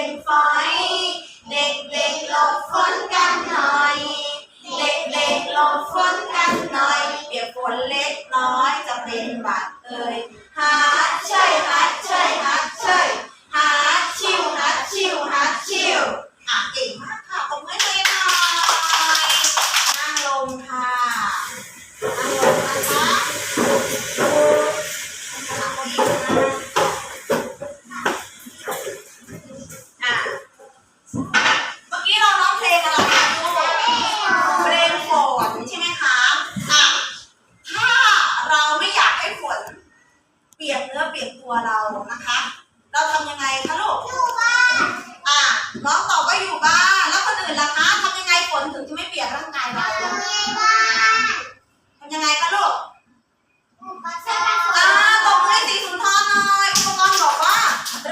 นฝอยเด็กๆหลบฝนกันหน่อยเด็กๆหลบฝนกันหน่อยเปียกฝนเล็กน้อยจะเป็นหวัดฮัดเชยฮัดเชยฮัดเชยฮัดชิวฮัดชิวฮัดชิวเก่งมากค่ะตบมือให้หน่อยนั่งลงค่ะนั่งลงนะคะเมื่อกี้เราร้องเพลงอะไรคะลูกเพลงฝนใช่ไหมคะถ้าเราไม่อยากให้ฝนเปียกเนื้อเปียกตัวเรานะคะเราทำยังไงคะลูกอยู่บ้านน้องตอบว่าอยู่บ้านแล้วคนอื่นล่ะคะทำยังไงฝนถึงจะไม่เปียกร่างกายเราทำยังไงคะลูกตบมือให้สีสุนทรหน่อยอุปกรณ์บอกว่า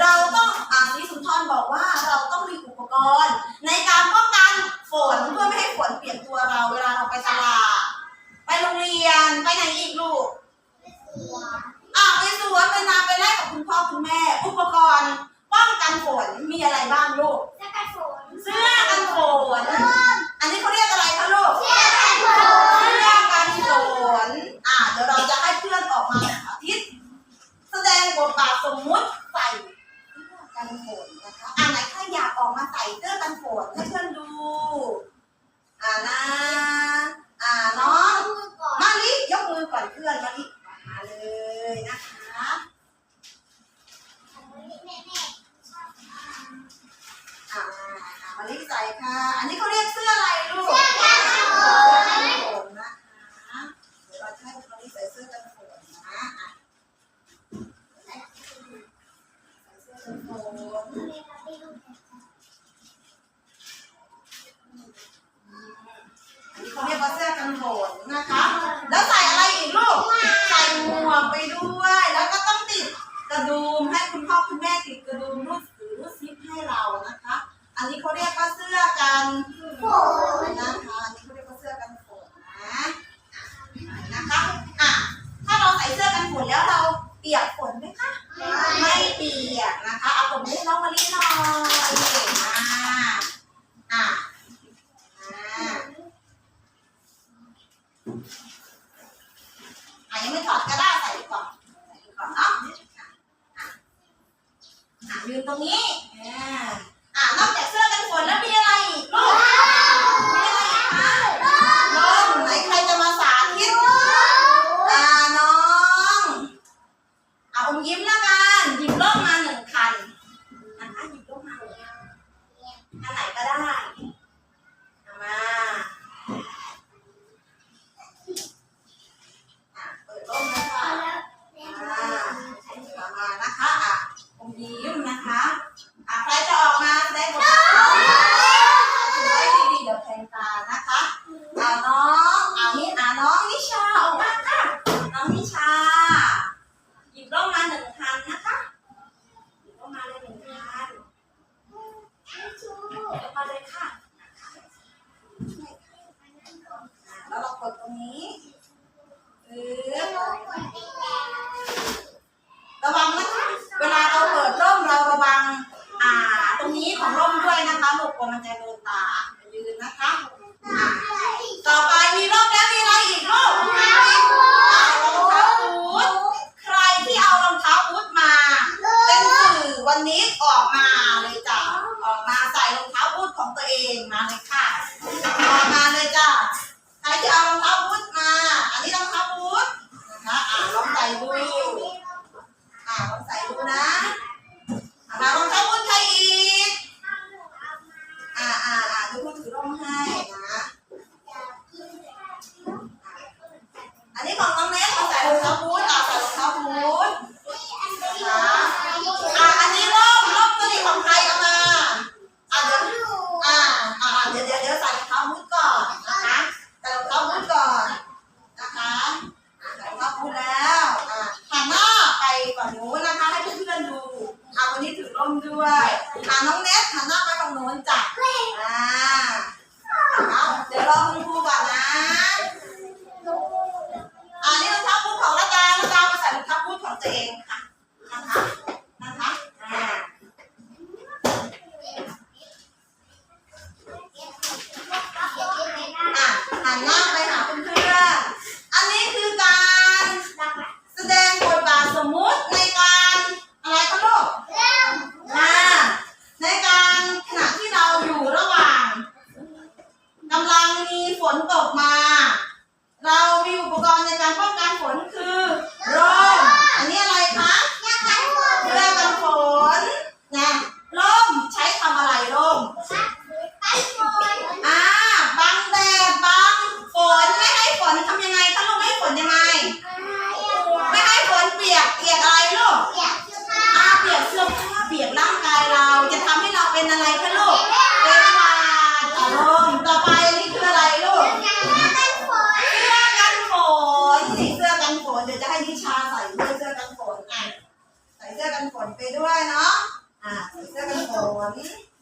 เราต้องสีสุนทรบอกว่าเราต้องมีอุปกรณ์ในการป้องกันฝนเพื่อไม่ให้ฝนเปียกตัวเราเวลาเราไปตลาดไปโรงเรียนไปไหนอีกลูกไปสวนไปนาไปไร่กับคุณพ่อคุณแม่อุปกรณ์ป้องกันฝนมีอะไรบ้างลูกเสื้อกันฝนอันนี้เขาเรียกอะไรคะลูกเสื้อกันฝนเดี๋ยวเราจะให้เพื่อนออกมาสาธิตแสดงบทบาทสมมุติใส่เสื้อกันฝนนะคะไหนใครอยากออกมาใส่เสื้อกันฝนให้เพื่อนดูนะน้องมาลิยกมือก่อนเพื่อนมาลิมาเลยนะคะมาลิใส่ค่ะอันนี้เขาเรียกเสื้ออะไรลูกเสื้อกันฝนนะคะเดี๋ยวเราจะให้มาลิใส่เสื้อกันฝนนะใส่เสื้อกันฝนอันนี้เขาเรียกว่าเสื้อกันฝนนะคะแล้วใส่อะไรอีกลูกใส่หมวกไปด้วยแล้วก็ต้องติดกระดุมให้คุณพ่อคุณแม่ติดกระดุมรูดซิปให้เรานะคะอันนี้เขาเรียกว่าเสื้อกันฝนนะคะอันนี้เขาเรียกว่าเสื้อกันฝนนะคะถ้าเราใส่เสื้อกันฝนแล้วเราเปียกฝนไหมคะไม่เปียกนะคะเอาผมให้น้องมาลิหน่อยยังไม่ถอดก็ได้ใส่ก่อนเนาะยืนตรงนี้นอกจากเสื้อกันฝนแล้วมีอะไรอีกลูกมีอะไรอีกคะร่มไหนใครจะมาสาธิตน้องอมยิ้มแล้วกันหยิบร่มมา1 คันนะคะหยิบร่มมาอันไหนก็ได้มาเปิดร่มนะคะมานะคะอมยิ้มนะคะใครจะออกมาได้หมดถือไว้ดีๆเดี๋ยวแทงตานะคะน้องน้องนิชาออกมาค่ะน้องนิชาหยิบร่มมา1 คันนะคะหยิบร่มมาเลย1 คันเดี๋ยวมาเลยค่ะแล้วเรากดตรงนี้ระวังนะคะเวลาเราเปิดร่มเราระวังตรงนี้ของร่มด้วยนะคะลูกกลัวมันจะโดนตายืนนะคะต่อไปมีร่มแล้วมีอะไรอีกลูกรองเท้าบูทใครที่เอารองเท้าบูทมาเป็นสื่อวันนี้ออกมาเลยจ้ะออกมาใส่รองเท้าบูทของตัวเองมาเลยค่ะออกมาเลยจ้ะใครที่เอารองเท้าบูทมาอันนี้รองเท้าบูทนะคะลองใส่ดูลองใส่ดูนะรองเท้าบูทใครอีกดูผู้ถือร่มให้นะอันนี้ของน้องเนสมาใส่รองเท้าบูทใส่รองเท้าบูทอันนี้ร่มตัวนี้ของใครเอามาเดี๋ยวใส่รองเท้าบูทก่อนนะคะใส่รองเท้าบูทก่อนนะคะใส่รองเท้าบูทแล้วหันหน้าไปฝั่งนู้นนะคะให้เพื่อนๆดูวันนี้ถือร่มด้วยน้องเนสหันหน้าไปฝั่งโน้นจ้ะเดี๋ยวรอคุณครูก่อนนะนี่รองเท้าบูทของระดามาใส่รองเท้าบูทของตัวเองค่ะนะคะ เป็นอะไรคะลูกเป็นหวัดอารมณ์ต่อไปนี่คืออะไรลูกเสื้อกันฝนนี่เสื้อกันฝนเดี๋ยวจะให้นิชาใส่ด้วยเสื้อกันฝนใส่เสื้อกันฝนไปด้วยเนาะใส่เสื้อกันฝน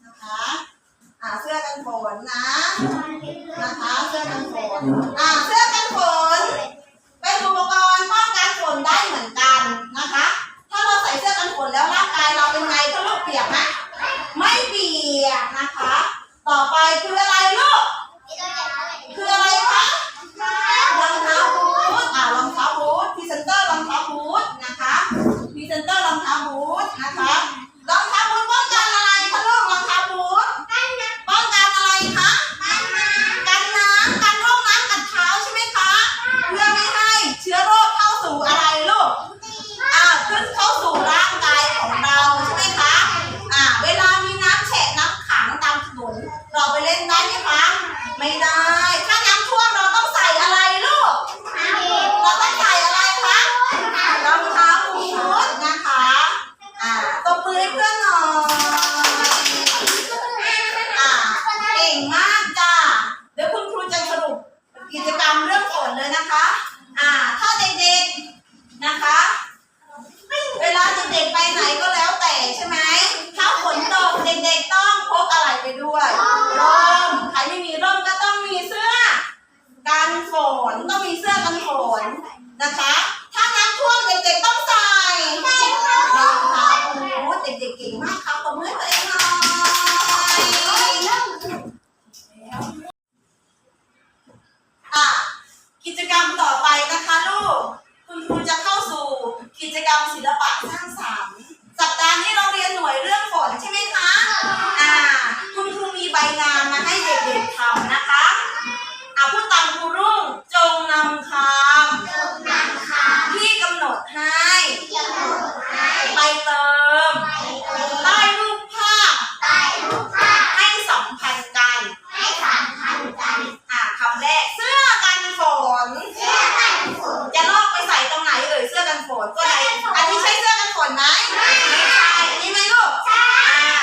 นะคะเสื้อกันฝนนะคะเสื้อกันฝนเสื้อกันฝนเป็นอุปกรณ์ป้องกันฝนได้เหมือนกันนะคะถ้าเราใส่เสื้อกันฝนแล้วร่างกายเราเป็นไงคะลูกเปียกไหมไม่เปียกนะคะต่อไปคืออะไรลูกคืออะไรคะรองเท้าบูทรองเท้าบูทพรีเซนเตอร์รองเท้าบูทนะคะพรีเซนเตอร์รองเท้าบูทนะคะรองเท้าบูทป้องกันอะไรคะลูกรองเท้าบูทป้องกันอะไรคะกันน้ำกันโรคน้ำกัดเท้าใช่ไหมคะเพื่อไม่ให้เชื้อโรคเข้าสู่อะไรลูกขึ้นเข้าสู่ร่างกายของเราใช่ไหมคะเวลามีน้ำแฉะน้ำขังตามถนนเราไปเล่นได้ไหมคะไม่ได้ถ้าน้ำท่วมเราต้องใส่อะไรลูกเราต้องใส่อะไรคะรองเท้าบูทนะคะตบมือให้เพื่อนหน่อยเก่งมากจ้าเดี๋ยวคุณครูจะสรุปกิจกรรมเรื่องฝนเลยนะคะถ้าเด็กๆนะคะเวลาเด็กๆไปไหนก็แล้วแต่ใช่ไหมถ้าฝนตกเด็กๆต้องพกอะไรไปด้วยร่มใครไม่มีร่มก็ต้องมีเสื้อกันฝนต้องมีเสื้อกันฝนนะคะถ้าน้ำท่วมเด็กๆต้องใส่รองเท้าบูทเด็กๆเก่งมากครับตบมือให้ตัวเองหน่อยกิจกรรมต่อไปนะคะลูกคุณครูจะเข้าสู่กิจกรรมศิลปะสร้างสรรค์สัปดาห์นี้เราเรียนหน่วยเรื่องฝนใช่ไหมคะคุณครูมีใบงานมาให้เด็กๆทำนะคะพูดตามครูรุ่งจงนำคำที่กำหนดให้ไปเติมใต้รูปภาพให้สัมพันธ์กันคำแรกเสื้อกันฝนจะลอกไปใส่ตรงไหนเอ่ยเสื้อกันฝนก็ไหนอันนี้ใช่เสื้อกันฝนไหมไม่ใช่อันนี้ไหมลูก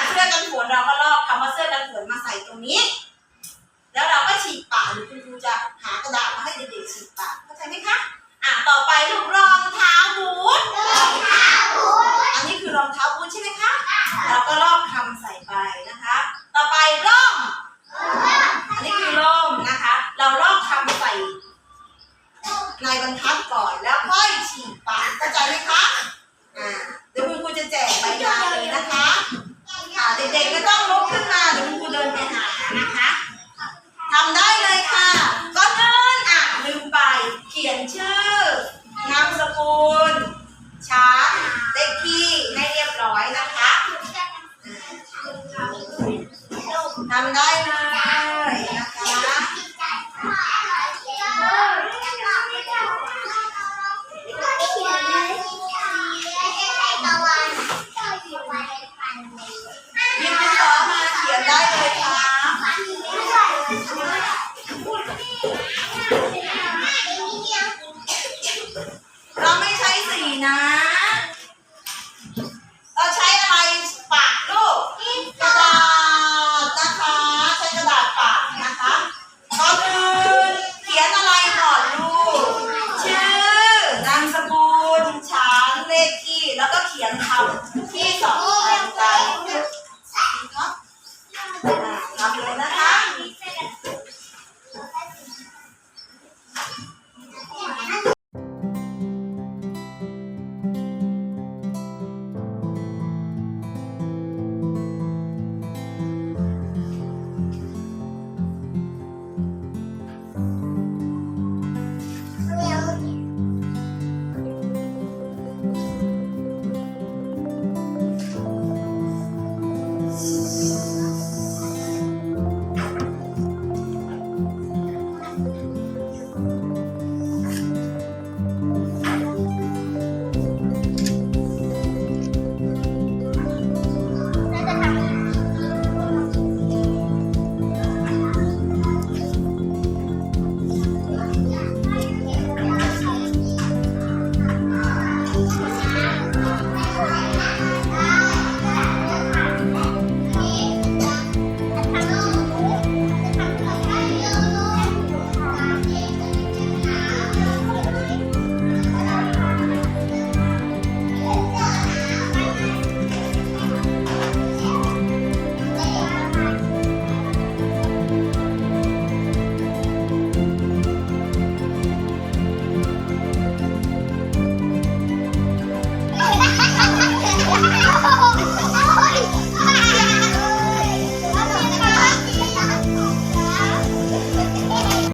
เสื้อกันฝนเราก็ลอกคำว่าเสื้อกันฝนมาใส่ตรงนี้แล้วเราก็ฉีกปากหรือคุณครูจะหากระดาษมาให้เด็กๆฉีกปากเข้าใจไหมคะต่อไปลูกรองเท้าบูทอันนี้คือรองเท้าบูทใช่ไหมคะเราก็ลอกคำใส่ไปนะคะต่อไปร่มอันนี้คือร่มนะคะเราลอกคำใส่ในบรรทัดก่อนแล้วค่อยฉีกปากเข้าใจไหมคะเดี๋ยวคุณครูจะแจกใบงานเลยนะคะเด็กๆไม่ต้องลุกขึ้นมาเดี๋ยวคุณครูเดินไปหานะคะทำได้เลยค่ะก่อนอื่นลืมไปเขียนชื่อนามสกุลชั้นเลขที่ให้เรียบร้อยนะคะทำได้เลยนะคะหยิบดินสอมาเขียนได้เลยค่ะเราไม่ใช้สีนะ